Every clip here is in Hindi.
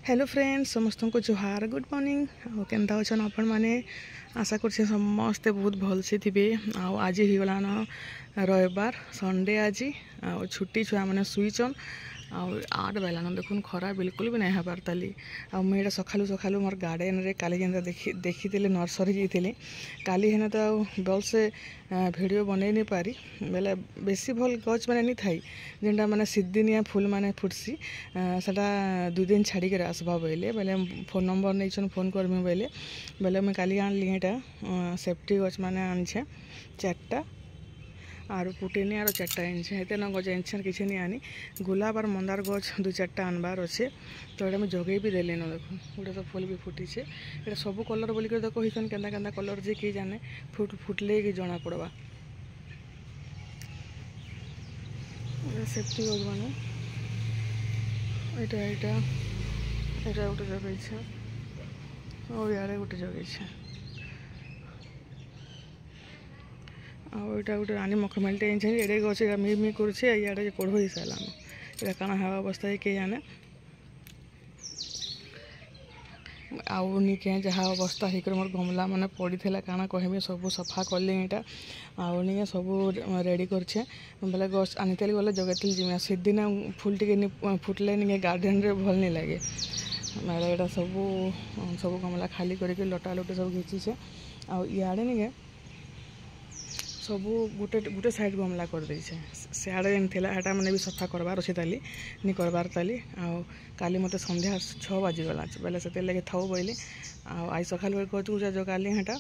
हेलो फ्रेंड्स समस्त को जोहार गुड मॉर्निंग केनता अच्छन आपण मैंने आशा कर समस्ते बहुत भलसे थे आज ही गलान रविवार संडे आज छुट्टी छुआ मैंने शुईचन आठ बेलान देखुन खरा बिल्कुल भी नहीं हबार ताली मुझे सकालू सकालू मोर गार्डन रे काली जेनता देखी नर्सरी जाइली काली हेना तो भल से वीडियो बन नहीं पारी बेले बेसी भल गच मैंने नहीं थाई जेनटा मैंने सिद्धिनिया फुल मैंने फुटसी सेटा 2 दिन छाड़ी कर आसबा बोले बेले फोन नंबर नहीं फोन करमी बोले बेले मुझे काली आनली यहाँ सेफ्टी गच मैंने आनीछे 4टा आर पुटेनी आर 4टा आनीछे हेते न गज आनीछे किसी नहीं आनी गुलाब और मंदार गच 2-4टा आनबार अच्छे तो ये जगे भी देली न देख गोटे तो फुल भी फुटीचे ये सब कलर बोलिक तो कहीन केन्ता केन्ता कलर जे कि जाने फुटले कि जना पड़वा सेफ्टी गज मान यहाँ गोटे जगह और यारे गोटे जगह आटा गोटे रानी मखमेलटे ये गचे मी मी करे इे कोढ़ हो सारान ये काण हवा अवस्था है किए जाने आके जहाँ अवस्था होकर मोर गमला मैंने पड़ी थी काण कहमी सब सफा कली यहाँ आके सब रेडी करे बोले गछ आनी गले जगैली जिम्मे सीदिन फुल टे फुटले नहीं गार्डन रे भल नहीं लगे मेरे यहाँ सब गमला खाली करके लटा लुटे सब घिचीचे आड़े नहीं सब गोटे गोटे साइड गमला कर देछे सियाड़े जेन थिला एटा मैंने भी सफा करबार अच्छे ताली नहीं करबार ताली काली मते संध्या 6 बाजीगला बेले से लगे थाऊ बोले आई सकाल गच गुजा जगाली हेटा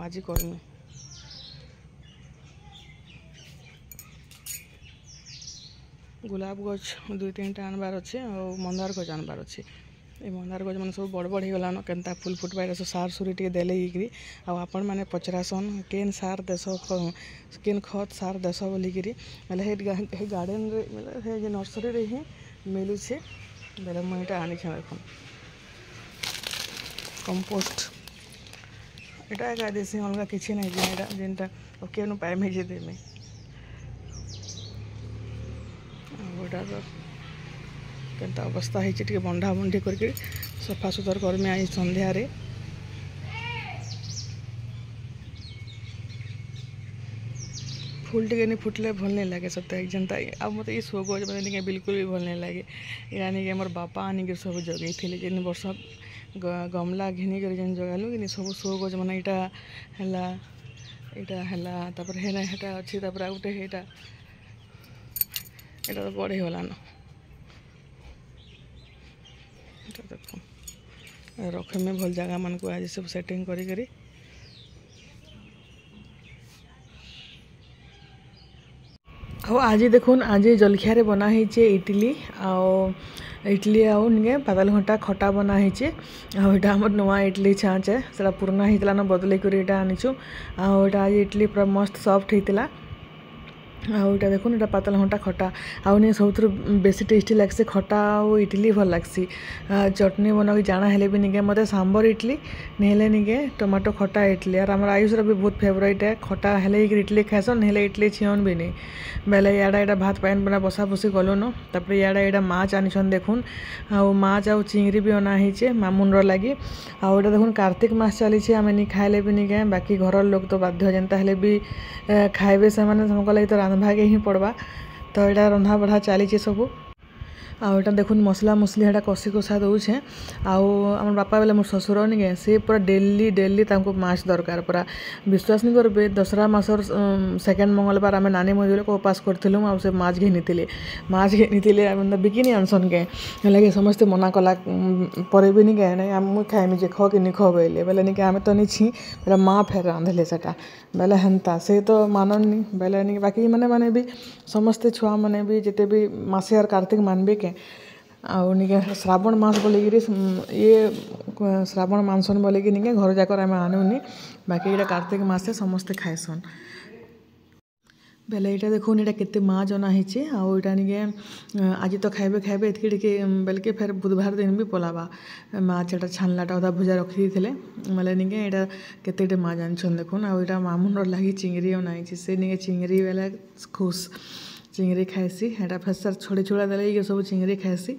आज करमी गुलाब गच 2-3टा आनबार अच्छे और मंदार गच आनबार अच्छे ये मंदार गज मैंने सब बड़ बड़ होगलान केन्ता फुल फुटबार सार सुरी टे देले आपण मैंने पचरासन केन सार देश केन खत सार देश बोलिकी बोले गार्डन रे नर्सरी रे ही मिलूचे बोले मुझे आनी देख कंपोस्ट यहाँ एका देसी अलग किसी ना जेनटा केन पाइम देमी गोटा केन्ता अवस्था है बंधा बंधी करके सफा सुतर करमी आज संध्यार फुल टे नहीं फुटले भल नहीं लगे सत्य जनता अब मत ये शो गज मतलब बिल्कुल भी भल नहीं लगे यानी मोर बापा आनिक सब जगई थे जेन वर्ष गमला घिनी कर जेन जगालु कि सब शो गज मैंने यहाँ है तापर हेटा अच्छी गोटे यहाँ तो बढ़े गलान देख रखे भल जगह मान को आज सब सेटिंग करी आज देखुन आज जलखिया बनाई इडली इडली आगे पातल घंटा खटा बनाई आटा आम नुआ इडली छाँच है से पुराना होता ना बदल कर आनीचु आटा आज इडली पूरा मस्त सॉफ्ट होता आटा देखुन ये पातल घंटा खटा आने सब बेसी टेस्टी लगसी खटा और इडली भल लगसी चटनी बना जाना हेले भी निके मत सांबर इडली नहीं निके टमाटो खटा इडली और आम आयुषर भी बहुत फेवरेट है खटा हेले इडली खासन हेले इडली छियन भी नहीं बेले याड़ा भात पान बना बसा बसी गलुन तापर याड़ा यहाँ माछ आनीछन देखुन माछ आ चिंगरी भी अनाही मामुनर लगी आटा देखुन कार्तिक मास चली आम नहीं खाइले भी निके बाकी घर लोग तो बाध्य जेनता हेले भी खाइबे से लगे तो रांधवाके ही पड़वा तो यहाँ रंधा बढ़ा चली सब आटा देखुन मसला मसली हेटा कषि कषा दौचे आम बापा बेले मोर ससुर नहीं सी पूरा डेली डेली माछ दरकार पूरा विश्वास नहीं करेंगे दशहरा मासर सेकेंड मंगलबार आम नानी मजूर को उपास करूँ आ से माछ घिनी बिकिनी आनसन के लगे समस्ते मना कला पर भी नहीं कहे मुझे खाइमी जे ख कि नहीं ख बोले बोले नहीं आम तो नहीं छी बोले माँ फेर रांधले से बेले हेन्ता से तो माननी बेले नहीं बाकी मैंने भी समस्ते छुआ मैंने भी जिते भी मासे और कार्तिक मानबे के आगे श्रावण मास बोलिकी ये श्रावण मानसन बोलिकी निके घर जाकर आम आनुनी बाकी ये कार्तिक मासे समस्ते खाएसन बेले यहाँ देखो ये केते माँ जना होटा निके आज तो खाइबे खाइबे इतके बेलके फिर बुधवार दिन भी पलावा माछ एटा छानलाटा अधा भुजा रखी थे बोले निके यहाँ केते माँ जानछन देखुन आटा मामुनर लगी चिंगरी अनाई से निके चिंगरी बेले खुश चिंगरी खाएसी हेटा फेसर छोड़ी छुड़ा देले ये सब चिंगरी खाएसी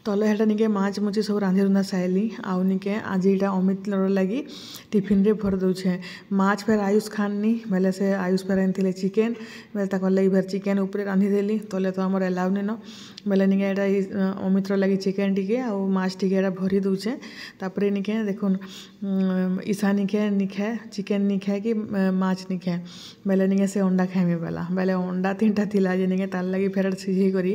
तले हेटा निके माछ मुची सब रांधि रुंधा साइली आउ निके आज इटा अमित लगी टिफिन रे भर दउछे माछ फेर आयुष खाननी बेले से आयुष फेर आनथिले चिकेन बेले ताकर लगी फेर चिकेन ऊपर रांधि देली तले तो हमर अलाउ नेन बेले निके एटा अमित लगी चिकेन टिके आउ माछ टिके एटा भरी दउछे तापरे निके देखुन ईशा निके निखे चिकेन निखे कि माछ निखे बेले निके से अंडा खाइमे बेला बेले अंडा 3टा थिला जे निके तार लगी फेर सिझी करी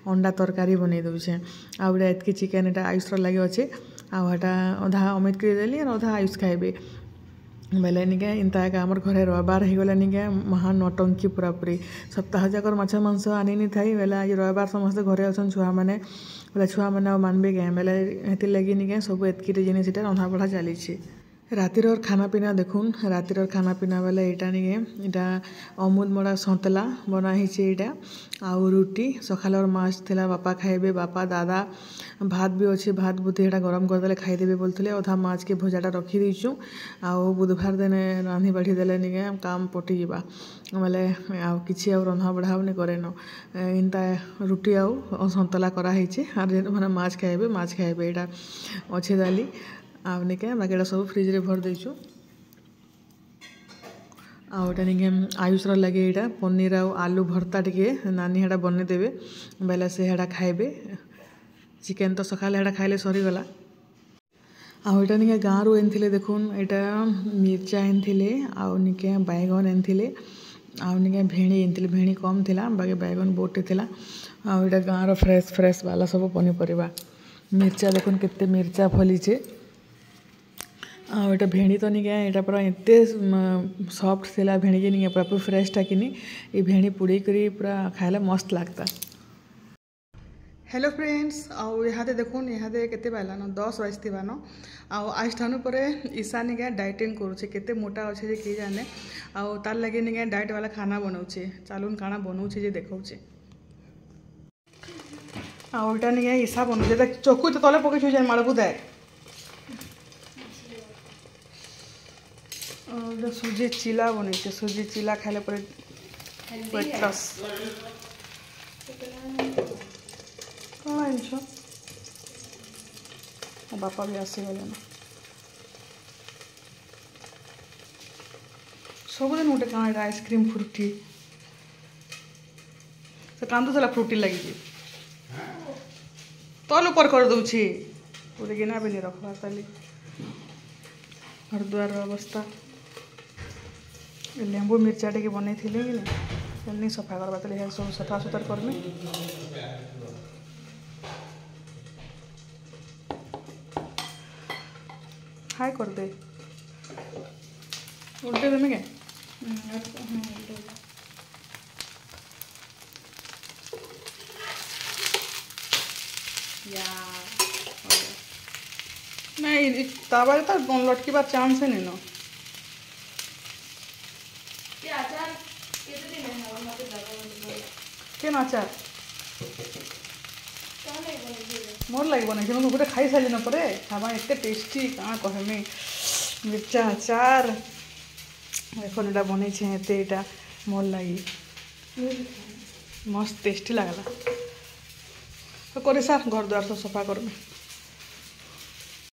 अंडा तरकारी बनै दउछे आ एतकी चिकेन एटा आयुष लगे अच्छे आटा अधा अमित कर देली और अधा आयुष खाइबे बेले निके इंता आमर घरे रविवार हो गला निके महान नौटंकी पूरापूरी सप्ताह जाकर माछ मांस आनी नहीं थाई बेले आज रविवार समस्त घरे अच्छन छुआ मैंने बेले छुआ मैंने मानबे क्या बेले हेती लगी निके सब एतकी जिनिस रंधा बढ़ा चली रातिर खाना पीना देखुन रातिर खाना पीना बेले यहाँ निके यहाँ अमूल मड़ा सतला बनाही यहाँ आउ रुटी सकाल माछ थिला बापा खाइबे बापा दादा भात भी अच्छे भात बुद्धि यहाँ गरम करदे खाईदेवे बोलते अधा माछ के भजाटा रखी देचु आउ बुधवार दिन रांधि बाढ़ी देले निके काम पटी जा बेले आउ कि रंधा बढ़ा नहीं करेन इनता रुटी आउ सतला कराही मैंने माछ खाइबे यहाँ अच्छे दाली आउ निके बाकी सब फ्रिज रे भर देचु आउटा निके आयुष लगे यहाँ पनीर आलू भर्ता टिके नानी हेटा बन देवे बेले से हेटा खाइबे चिकेन तो सकाले हेटा खाइले सरीगला आउ यहाँ निके गाँव आनी देखुन यहाँ मिर्चा आनी आउ निके बैगन आनी आउ निके भेणी आनी भेणी कम थिला बाकी बैगन बोटे थिला आउ यहाँ गाँव फ्रेश फ्रेश वाला सब पनीपरिया मिर्चा देखुन केते मिर्चा फलीचे आउ यहाँ भेणी तो निके यहाँ पूरा एत सफ्ट थिला भेणी के निके पूरा फ्रेश टाकिनी ये भेणी पुड़ी करी पूरा खाइले मस्त लगता। हेलो फ्रेंड्स आउ यहाँ देखुन यहाँ केते बालान 10 बजन आउ आज ठानु पर ईशा निके डाइटिंग करुचे केते मोटा अच्छे जे कि जाने आउ तार लगे निके डाइट वाला खाना बनाऊे चलुन काना बनाऊे जे देखौचे आउ यहाँ निके ईशा बनाऊे चकू तो तले पकई जाए माड़बू दे सुजी चिला बन सुजी चिला खाइले वेट लॉस कौन आनछ बापा भी आसीगले सबुदिन गोटे कौन आइसक्रीम फ्रुटी से कांदुला फ्रुटी लगी तल ऊपर कर दूची पूरे गिना भी नहीं रखवा ताली घर द्वार अवस्था लेंबू मिर्चा टे बन थी कि सफा करवा ताली सब सफा सुतर करमी हाय कर दे उल्टे देमी क्या नहीं तावा तो लटकीबार चांस है नहीं केन आचार मोर लगे बन मुझे गोटे खाई सारे न पर खावा एत टेस्टी कहाँ कहमी मिर्चा आचार देख यहाँ बन यहाँ मोर लगी मस्त टेस्टी लगला तो कर सार घर द्वार सब सफा करमी।